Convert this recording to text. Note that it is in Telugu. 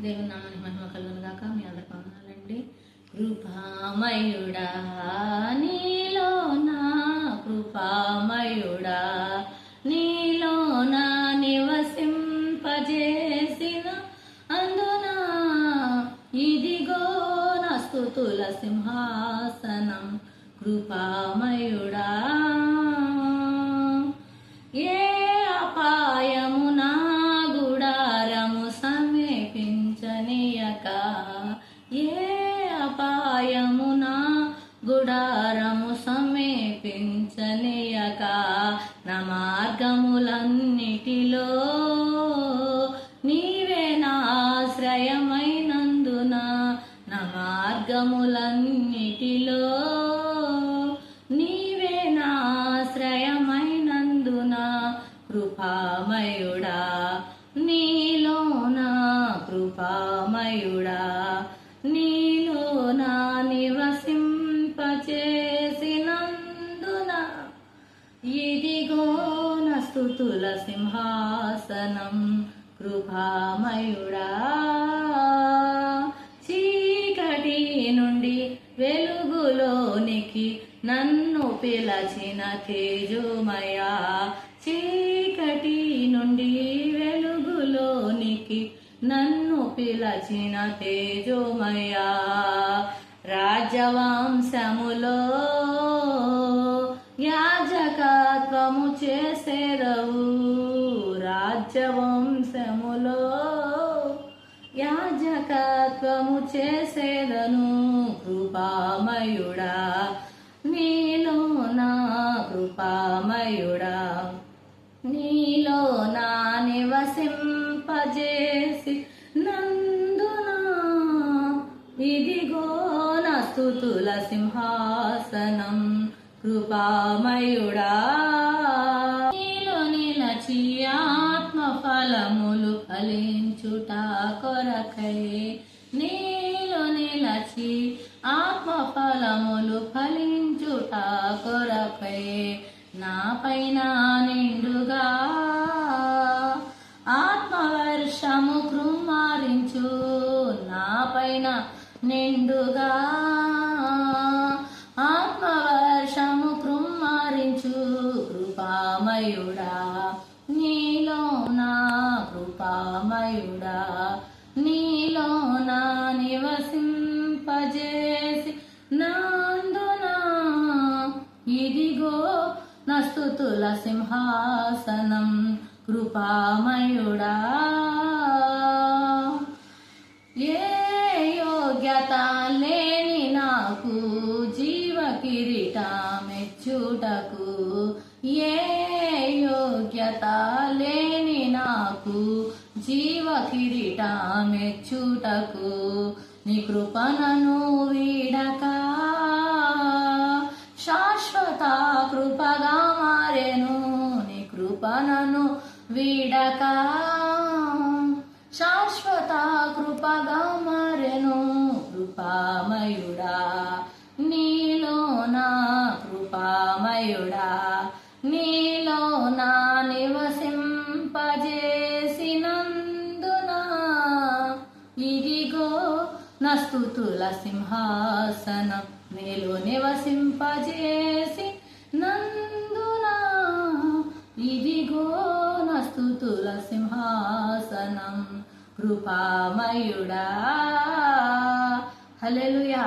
దేవుని నామానికి మహిమ కలుగును గాక. మీ అందరికి వందనాలండి. కృపామయుడా నీలో నా కృపామయుడా నీలో నా నివసింపజేసిన అందున ఇదిగో నా స్తుతుల సింహాసనం కృపామయుడా. ఏ అపాయము నా గుడారము సమీపించనీయక, ఏ అపాయము నా గుడారము సమీపించనీయక, నా మార్గములన్నిటిలో నీవే నా ఆశ్రయమైనందున, నా మార్గములన్నిటిలో నీవే నా ఆశ్రయమైనందున కృపామయుడా నీలో నా కృపామయుడా నీలో నా నివసింపచేసినందున ఇదిగో నా స్తుతుల సింహాసనం కృపామయుడా. చీకటి నుండి వెలుగులోనికి నన్ను పిలచిన తేజోమయా, చీకటి నుండి వెలుగులోనికి నన్ను పిలచిన తేజోమయా. రాజవంశములో యాజకత్వము చేసేదవు, రాజవంశములో యాజకత్వము చేసేదను కృపామయుడా నీలో నా కృపామయుడా నీలో నా నివసింపజేసి నందున ఇదిగో నా స్తుతుల సింహాసనం కృపామయుడా. నీలో నిలచి ఆత్మఫలములు ఫలించుట కొరకై, నీలో నిలచి ఆత్మఫలములు ఫలించుట కొరకై నా పైన నిండుగా ఆత్మవర్షము కృమ్మారించు, నా పైన నిండుగా ఆత్మవర్షము కృమ్మారించు కృపామయుడా నీలో నా కృపామయుడా నీలో నా నివసింపజేసి నందున ఇదిగో నా స్తుతుల సింహాసనం కృపామయుడా. ఏ యోగ్యత లేని నాకు జీవ కిరీటమెచ్చుటకు, ఏ యోగ్యత లేని నాకు జీవ కిరీటమెచ్చుటకు, నీ కృపణను వీడక శాశ్వత కృపగా మారెను, నీ కృపణను వీడక శాశ్వత కృపగా మారెను కృపామయుడా నీలో నా కృపామయుడా నీలో నా నివసింపజేసినందున ఇదిగో నా స్తుతుల సింహాసనం నీలో నివసింపజేసి నందున ఇదిగో నా స్తుతుల సింహాసనం కృపామయుడా. హల్లెలూయా.